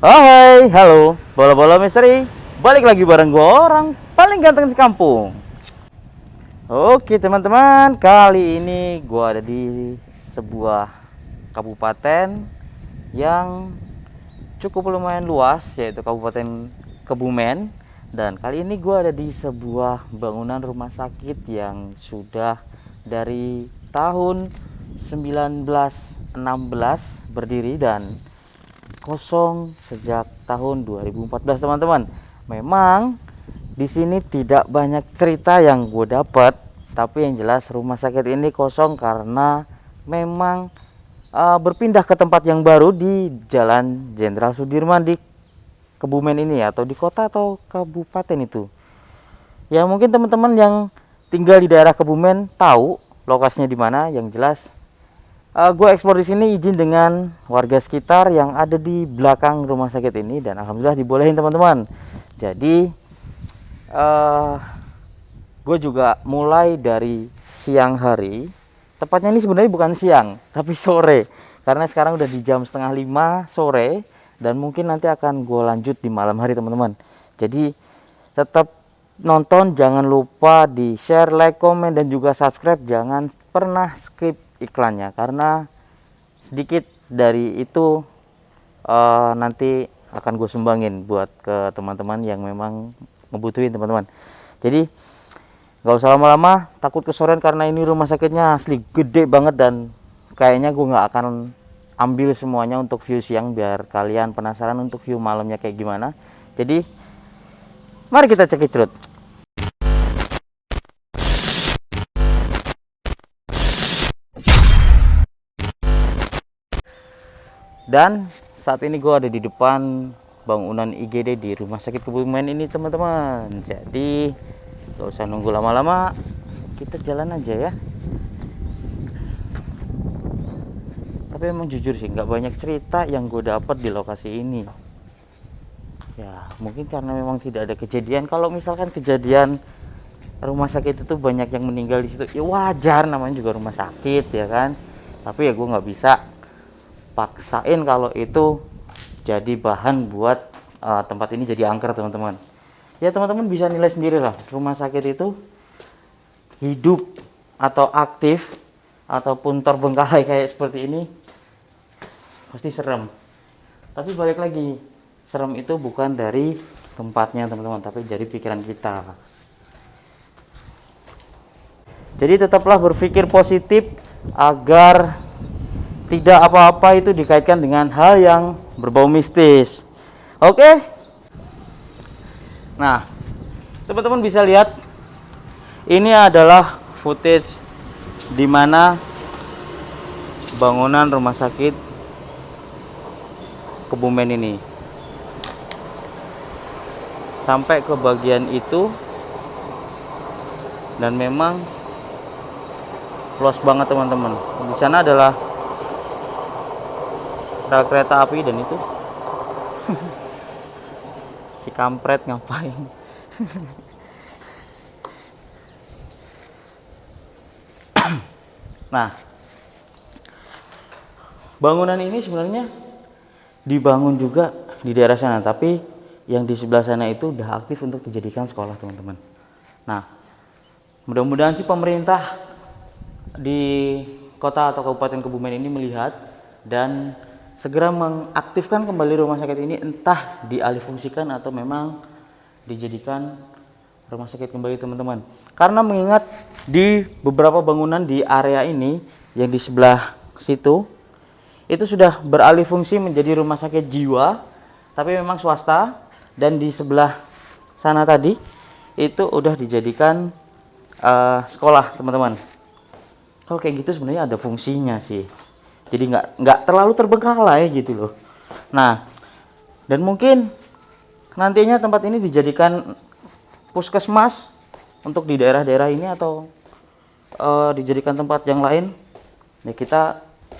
Oh hai, halo, bola-bola misteri. Balik lagi bareng gue orang paling ganteng di kampung. Oke teman-teman, kali ini gue ada di sebuah kabupaten yang cukup lumayan luas, yaitu Kabupaten Kebumen. Dan kali ini gue ada di sebuah bangunan rumah sakit yang sudah dari tahun 1916 berdiri dan kosong sejak tahun 2014 teman-teman. Memang di sini tidak banyak cerita yang gue dapat, tapi yang jelas rumah sakit ini kosong karena memang berpindah ke tempat yang baru di Jalan Jenderal Sudirman di Kebumen ini, atau di kota atau kabupaten itu. Ya mungkin teman-teman yang tinggal di daerah Kebumen tahu lokasinya di mana. Yang jelas gue ekspor di sini izin dengan warga sekitar yang ada di belakang rumah sakit ini, dan alhamdulillah dibolehin teman-teman. Jadi gue juga mulai dari siang hari. Tepatnya ini sebenarnya bukan siang tapi sore, karena sekarang udah di jam setengah 5 sore, dan mungkin nanti akan gue lanjut di malam hari teman-teman. Jadi tetap nonton, jangan lupa di share, like, komen, dan juga subscribe. Jangan pernah skip iklannya, karena sedikit dari itu nanti akan gue sumbangin buat ke teman-teman yang memang ngebutuhin teman-teman. Jadi nggak usah lama-lama, takut kesorean karena ini rumah sakitnya asli gede banget, dan kayaknya gue nggak akan ambil semuanya untuk view siang, biar kalian penasaran untuk view malamnya kayak gimana. Jadi mari kita cekicrut. Dan saat ini gue ada di depan bangunan IGD di Rumah Sakit Kebumen ini teman-teman. Jadi gak usah nunggu lama-lama, kita jalan aja ya. Tapi emang jujur sih nggak banyak cerita yang gue dapat di lokasi ini. Ya mungkin karena memang tidak ada kejadian. Kalau misalkan kejadian rumah sakit itu banyak yang meninggal di situ, ya wajar, namanya juga rumah sakit ya kan. Tapi ya gue nggak bisa paksain kalau itu jadi bahan buat tempat ini jadi angker teman-teman. Ya teman-teman bisa nilai sendiri lah, rumah sakit itu hidup atau aktif ataupun terbengkalai kayak seperti ini pasti serem. Tapi balik lagi, serem itu bukan dari tempatnya teman-teman, tapi dari pikiran kita. Jadi tetaplah berpikir positif agar tidak apa-apa itu dikaitkan dengan hal yang berbau mistis. Oke. Nah, teman-teman bisa lihat ini adalah footage di mana bangunan rumah sakit Kebumen ini. Sampai ke bagian itu, dan memang luas banget teman-teman. Di sana adalah rel kereta api, dan itu si kampret ngapain. Nah, bangunan ini sebenarnya dibangun juga di daerah sana, tapi yang di sebelah sana itu udah aktif untuk dijadikan sekolah teman-teman. Nah, mudah-mudahan sih pemerintah di kota atau kabupaten Kebumen ini melihat dan segera mengaktifkan kembali rumah sakit ini, entah dialihfungsikan atau memang dijadikan rumah sakit kembali teman-teman. Karena mengingat di beberapa bangunan di area ini yang di sebelah situ itu sudah beralih fungsi menjadi rumah sakit jiwa, tapi memang swasta, dan di sebelah sana tadi itu udah dijadikan sekolah teman-teman. Kalau kayak gitu sebenarnya ada fungsinya sih, jadi nggak terlalu terbengkalai gitu loh. Nah, dan mungkin nantinya tempat ini dijadikan puskesmas untuk di daerah-daerah ini, atau dijadikan tempat yang lain. Ya kita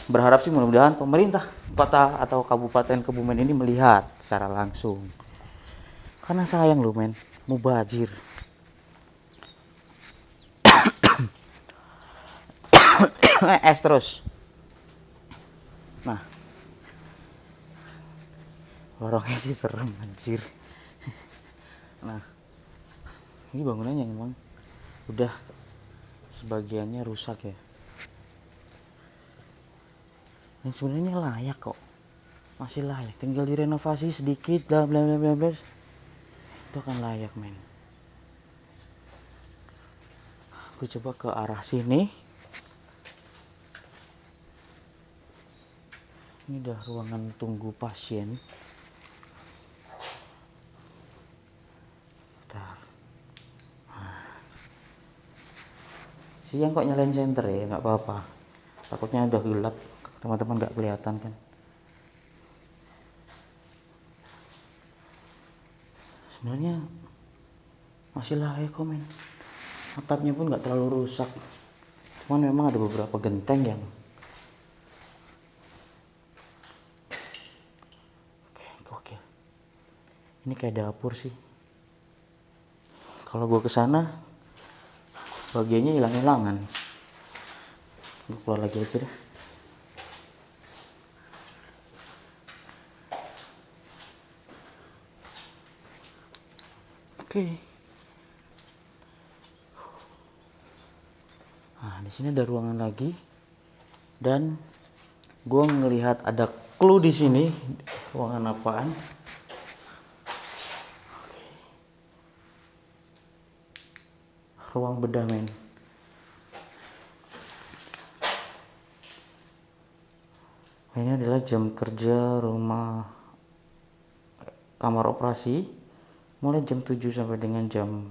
berharap sih mudah-mudahan pemerintah kota atau kabupaten Kebumen ini melihat secara langsung, karena sayang loh men, mubazir. Es terus. Nah, Lorongnya sih serem anjir. Nah, ini bangunannya memang udah sebagiannya rusak ya. Dan sebenarnya layak kok, masih layak, tinggal direnovasi sedikit bla bla bla bla bla, itu akan layak men. Aku coba ke arah sini. Ini udah ruangan tunggu pasien. Bentar. Siang kok nyalain senter ya, nggak apa-apa. Takutnya udah gelap, teman-teman nggak kelihatan kan. Sebenarnya masih layak kok men. Atapnya pun nggak terlalu rusak. Cuman memang ada beberapa genteng yang oke. Ini kayak dapur sih. Kalau gua kesana bagiannya hilang-hilangan. Gua keluar lagi aja deh. Oke. Nah, di sini ada ruangan lagi dan gua ngelihat ada clue di sini. Ruangan apaan? Ruang bedah men. Ini adalah jam kerja rumah kamar operasi mulai jam 7 sampai dengan jam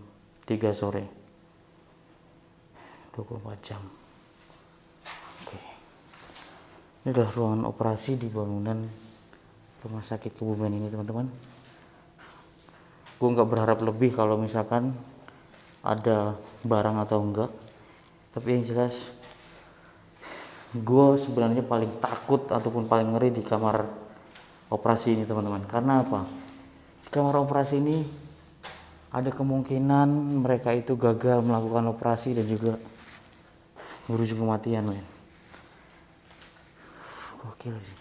3 sore. 24 jam. Oke. Ini adalah ruangan operasi di bangunan rumah sakit Kebumen ini teman-teman. Gue nggak berharap lebih kalau misalkan ada barang atau enggak, tapi yang jelas gue sebenarnya paling takut ataupun paling ngeri di kamar operasi ini teman-teman. Karena apa? Kamar operasi ini ada kemungkinan mereka itu gagal melakukan operasi dan juga berujung kematian men. Gokil sih.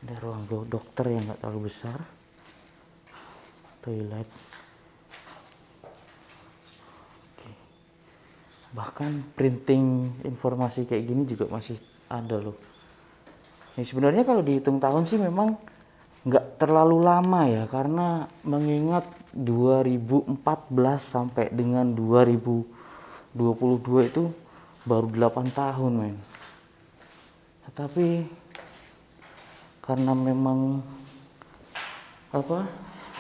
Ada ruang dokter yang nggak terlalu besar, toilet. Oke. Bahkan printing informasi kayak gini juga masih ada loh. Ini sebenarnya kalau dihitung tahun sih memang nggak terlalu lama ya, karena mengingat 2014 sampai dengan 2022 itu baru 8 tahun men. Tetapi karena memang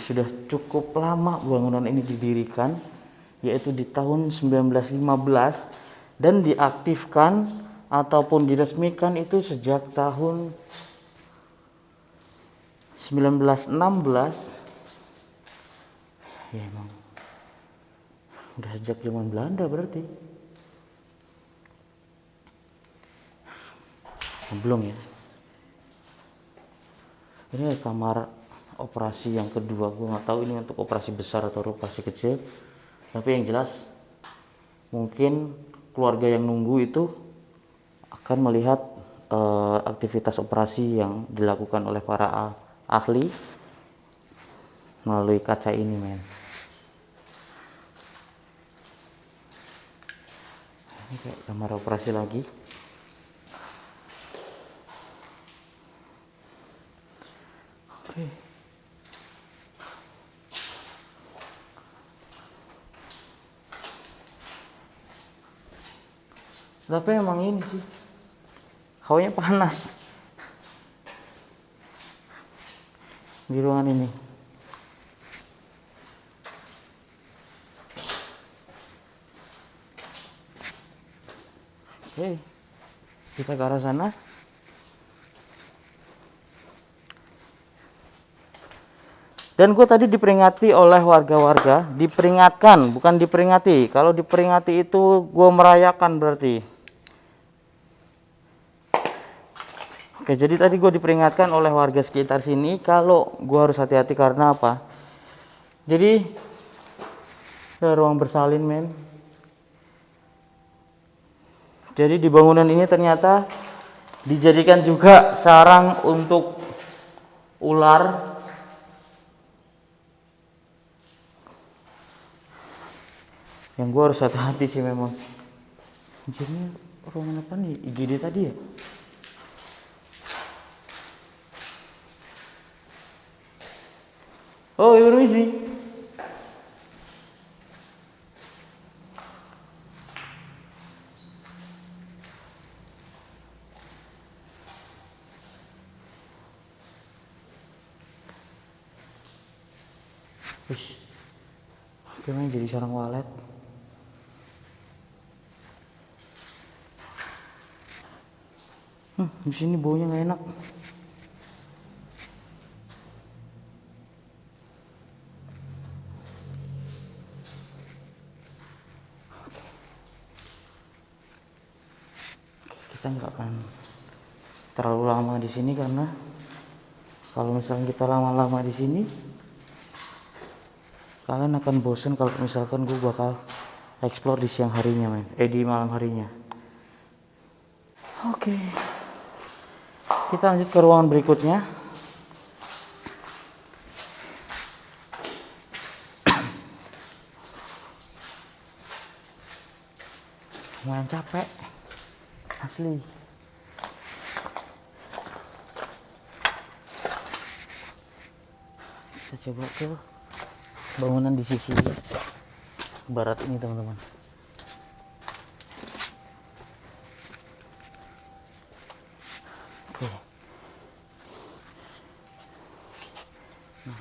sudah cukup lama bangunan ini didirikan, yaitu di tahun 1915, dan diaktifkan ataupun diresmikan itu sejak tahun 1916. Ya emang udah sejak zaman Belanda berarti. Belum ya. Ini kamar operasi yang kedua. Gue nggak tahu ini untuk operasi besar atau operasi kecil, tapi yang jelas mungkin keluarga yang nunggu itu akan melihat aktivitas operasi yang dilakukan oleh para ahli melalui kaca ini men. Ini kayak kamar operasi lagi. Oke. Tapi emang ini sih hawanya panas di ruangan ini. Oke, kita ke arah sana. Dan gue tadi diperingati oleh warga-warga, diperingatkan, bukan diperingati. Kalau diperingati itu gue merayakan berarti. Oke, jadi tadi gue diperingatkan oleh warga sekitar sini kalau gue harus hati-hati karena apa? Jadi ada ruang bersalin men. Jadi di bangunan ini ternyata dijadikan juga sarang untuk ular Yang gue harus hati-hati sih memang. Anjirnya ruangan apa nih? IGD tadi ya? Oh, iya, permisi. Wih, gimana jadi sarang walet? Di sini baunya nggak enak. Kita nggak akan terlalu lama di sini karena kalau misalnya kita lama-lama di sini, kalian akan bosen kalau misalkan gue bakal explore di siang harinya, men. Di malam harinya. Oke. Kita lanjut ke ruangan berikutnya. Lumayan capek. Asli. Kita coba ke bangunan di sisi barat ini, teman-teman. Oke. Nah,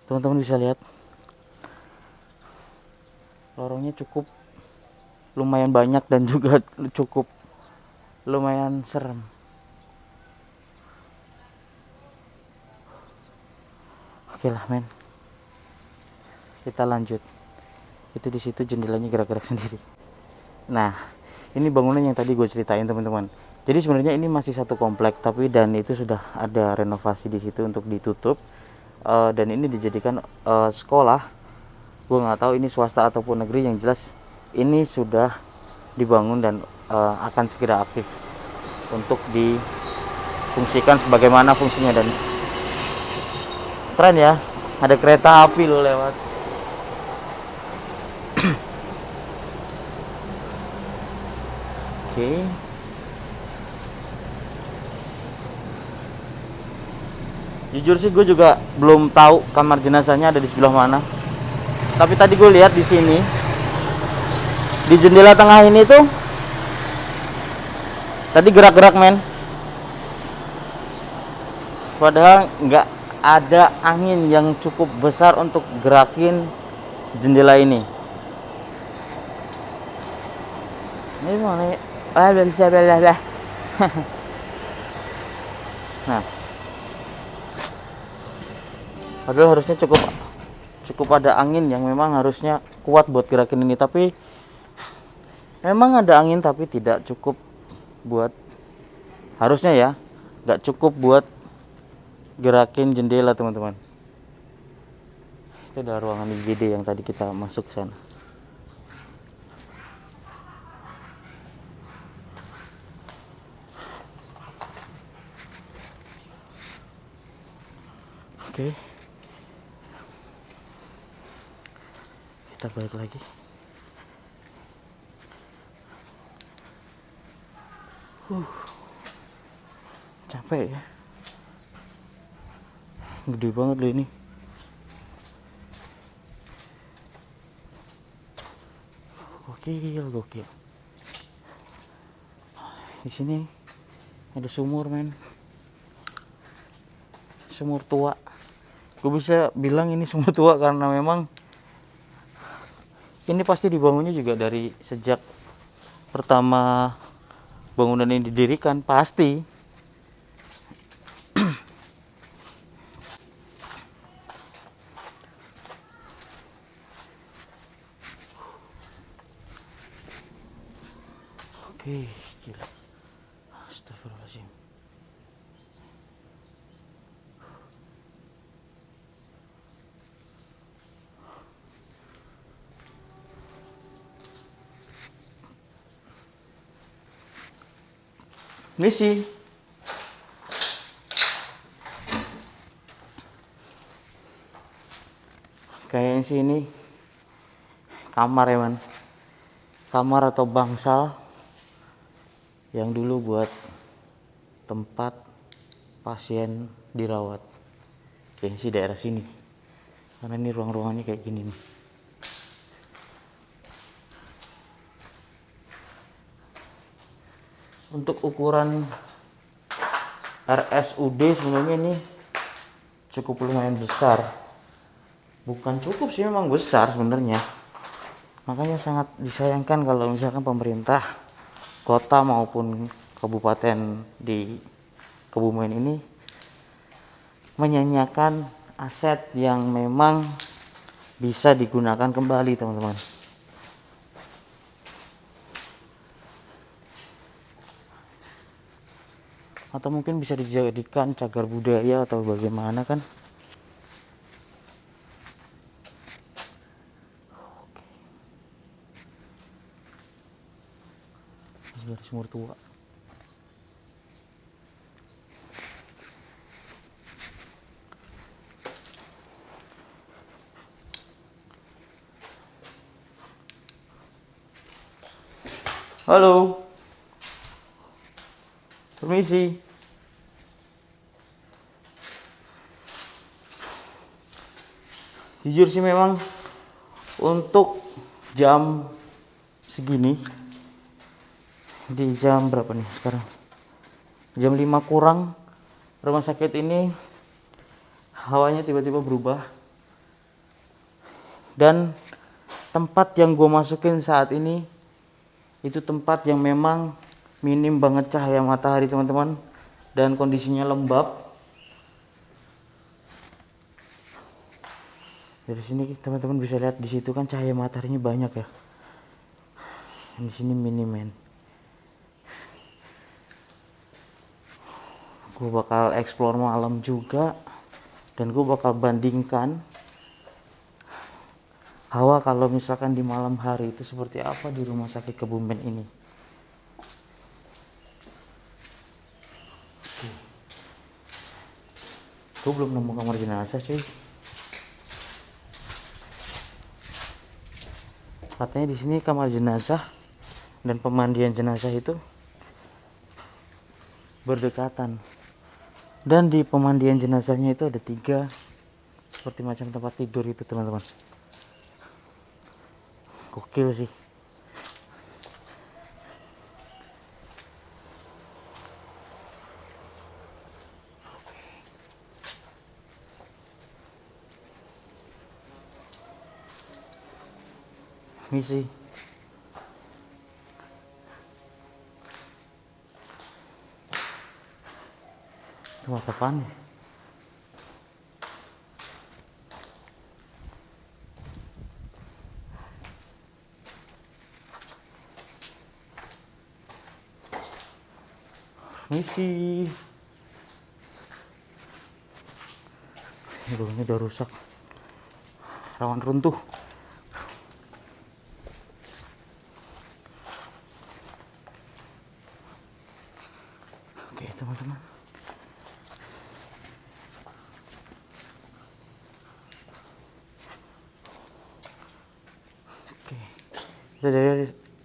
teman-teman bisa lihat lorongnya cukup lumayan banyak dan juga cukup lumayan serem. Oke lah, men. Kita lanjut. Itu di situ jendelanya gerak-gerak sendiri. Nah, ini bangunan yang tadi gue ceritain, teman-teman. Jadi sebenarnya ini masih satu komplek, tapi dan itu sudah ada renovasi di situ untuk ditutup. Dan ini dijadikan sekolah. Gue nggak tahu ini swasta ataupun negeri, yang jelas ini sudah dibangun dan akan segera aktif untuk difungsikan sebagaimana fungsinya. Dan keren ya, ada kereta api loh lewat. Oke. Jujur sih gue juga belum tahu kamar jenazahnya ada di sebelah mana. Tapi tadi gue lihat di sini, di jendela tengah ini tuh tadi gerak-gerak, men. Padahal nggak ada angin yang cukup besar untuk gerakin jendela ini. Ini mana? Nah, padahal harusnya cukup ada angin yang memang harusnya kuat buat gerakin ini, tapi memang ada angin tapi tidak cukup buat, harusnya ya nggak cukup buat gerakin jendela, teman-teman. Itu ada ruangan IGD yang tadi kita masuk sana. Oke, kita balik lagi. Capek ya, gede banget loh ini. Gokil. Di sini ada sumur, men. Sumur tua. Gue bisa bilang ini sumur tua karena memang ini pasti dibangunnya juga dari sejak pertama bangunan ini didirikan, pasti. Oke, gila. Astagfirullahaladzim. Misi. Kayaknya sih ini kamar ya man, kamar atau bangsal yang dulu buat tempat pasien dirawat. Kayaknya sih daerah sini, karena ini ruang-ruangannya kayak gini nih. Untuk ukuran RSUD sebenarnya ini cukup lumayan besar, bukan cukup sih, memang besar sebenarnya. Makanya sangat disayangkan kalau misalkan pemerintah kota maupun kabupaten di Kebumen ini menyanyiakan aset yang memang bisa digunakan kembali, teman-teman. Atau mungkin bisa dijadikan cagar budaya atau bagaimana kan. Dari sumur tua. Halo. Permisi. Jujur sih memang untuk jam segini, di jam berapa nih sekarang? Jam 5 kurang, rumah sakit ini hawanya tiba-tiba berubah. Dan tempat yang gue masukin saat ini itu tempat yang memang minim banget cahaya matahari, teman-teman, dan kondisinya lembab. Dari sini teman-teman bisa lihat, di situ kan cahaya mataharinya banyak ya. Di sini minim, men. Gue bakal explore malam juga, dan gue bakal bandingkan hawa kalau misalkan di malam hari itu seperti apa di rumah sakit Kebumen ini. Gue belum nemu kamar jenazah cuy. Katanya di sini kamar jenazah dan pemandian jenazah itu berdekatan. Dan di pemandian jenazahnya itu ada 3, seperti macam tempat tidur itu, teman-teman. Gokil sih. Misi. Itu apaan ya? Misi. Ini udah rusak, rawan runtuh. Oke teman-teman, oke,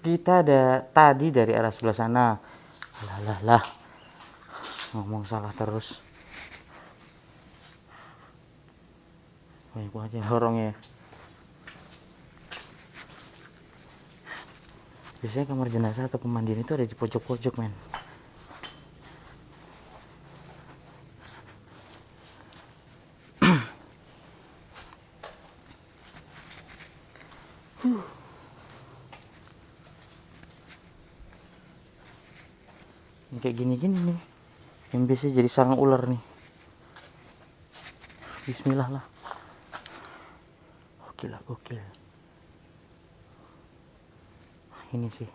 kita ada tadi dari arah sebelah sana. Lah, ngomong salah terus. Banyak banget yang lorong ya. Biasanya kamar jenazah atau pemandian itu ada di pojok-pojok, men. Kayak gini-gini nih yang biasa jadi sarang ular nih. Bismillah lah. Gokil. Ini sih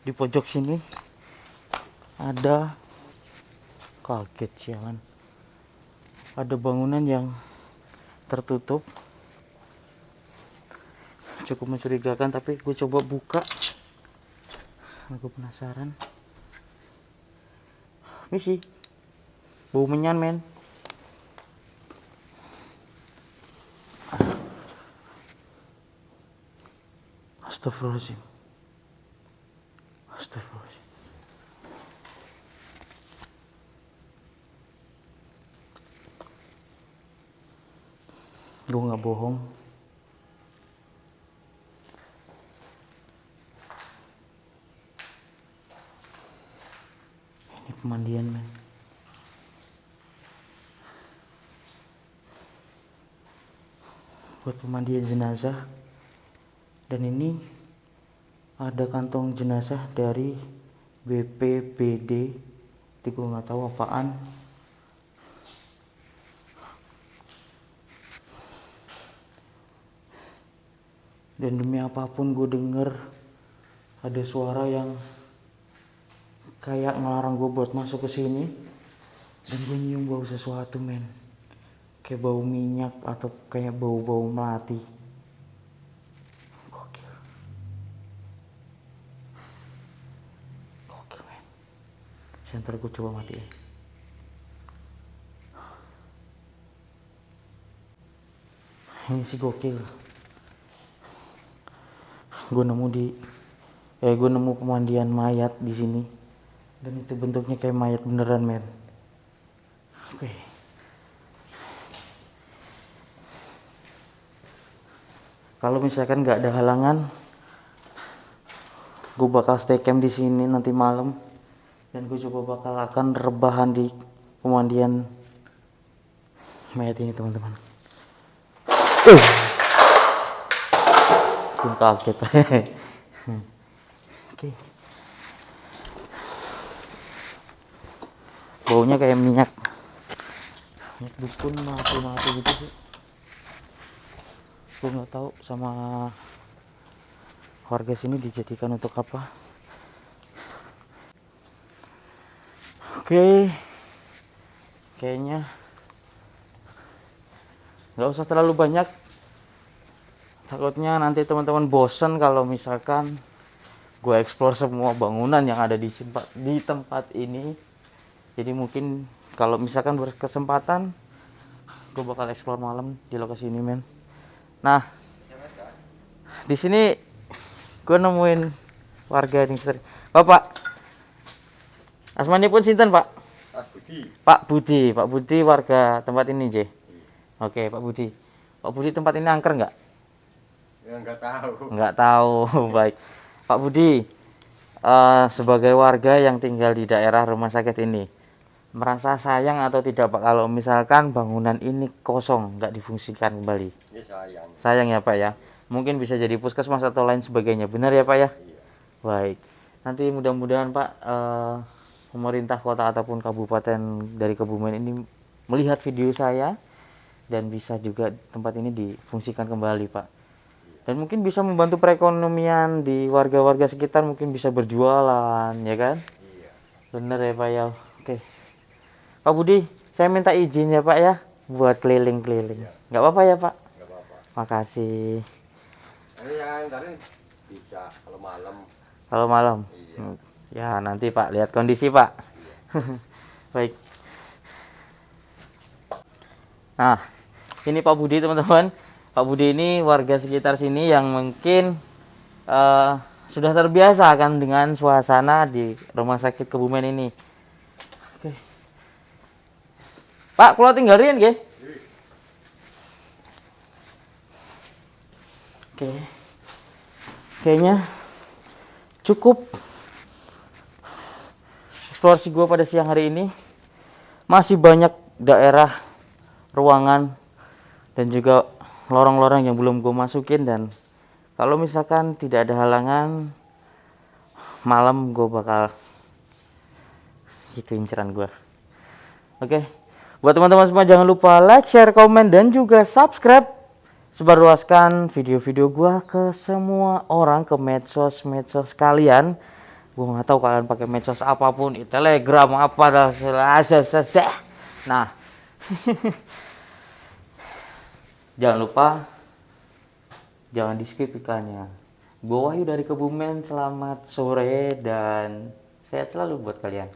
di pojok sini ada, kaget sialan, ada bangunan yang tertutup, cukup mencurigakan, tapi gue coba buka. Aku penasaran. Ini sih bau menyan, men. Astagfirullahaladzim. Astagfirullahaladzim. Gue nggak bohong. Ini pemandian, men. Buat pemandian jenazah. Dan ini ada kantong jenazah dari BPBD. Tapi gue nggak tahu apaan. Dan demi apapun gue denger ada suara yang kayak ngelarang gue buat masuk ke sini. Dan gue nyium bau sesuatu, men. Kayak bau minyak atau kayak bau-bau melati. Gokil. Gokil, men. Ntar gue coba matiin. Ini sih gokil. Gue nemu pemandian mayat di sini. Dan itu bentuknya kayak mayat beneran, men. Oke. Kalau misalkan nggak ada halangan, gue bakal stay camp di sini nanti malam. Dan gue coba bakal akan rebahan di pemandian mayat ini, teman-teman. Gue kaget. Oke. Baunya kayak minyak dukun mati gitu sih. Gue nggak tahu sama warga sini dijadikan untuk apa. Oke, kayaknya nggak usah terlalu banyak. Takutnya nanti teman-teman bosen kalau misalkan gue explore semua bangunan yang ada di tempat ini. Jadi mungkin kalau misalkan berkesempatan, gue bakal explore malam di lokasi ini, men. Nah, di sini gue nemuin warga nih, Bapak. Asmani pun sinten, Pak? Pak Budi warga tempat ini, J. Oke, Pak Budi. Pak Budi, tempat ini angker nggak? Ya, nggak tahu. Nggak tahu. Baik. Pak Budi, sebagai warga yang tinggal di daerah rumah sakit ini, merasa sayang atau tidak, Pak, kalau misalkan bangunan ini kosong, nggak difungsikan kembali? Ini sayang. Sayang ya, Pak ya. Mungkin bisa jadi puskesmas atau lain sebagainya. Benar ya, Pak ya? Iya. Baik. Nanti mudah-mudahan, Pak, pemerintah kota ataupun kabupaten dari Kebumen ini melihat video saya dan bisa juga tempat ini difungsikan kembali, Pak. Dan mungkin bisa membantu perekonomian di warga-warga sekitar, mungkin bisa berjualan, ya kan? Iya. Bener ya, Pak ya. Oke. Pak Budi, saya minta izin ya, Pak ya, buat keliling-keliling. Iya. Nggak apa-apa ya, Pak? Nggak apa-apa. Makasih. Ini yang tadi bisa kalau malam. Kalau malam? Iya. Ya, nanti Pak lihat kondisi, Pak. Iya. Baik. Nah, ini Pak Budi, teman-teman. Pak Budi ini warga sekitar sini yang mungkin sudah terbiasa kan dengan suasana di rumah sakit Kebumen ini. Oke. Pak, kalau tinggalin nggih? Oke. Kayaknya cukup eksplorasi gue pada siang hari ini. Masih banyak daerah, ruangan, dan juga lorong-lorong yang belum gue masukin. Dan kalau misalkan tidak ada halangan, malam gue bakal itu inceran gue. Oke. Buat teman-teman semua, jangan lupa like, share, komen, dan juga subscribe. Sebarluaskan video-video gue ke semua orang, ke medsos kalian. Gue nggak tahu kalian pakai medsos apapun, Telegram apa dah. Nah, jangan lupa, jangan di skip iklannya. Gue Wahyu dari Kebumen, selamat sore dan sehat selalu buat kalian.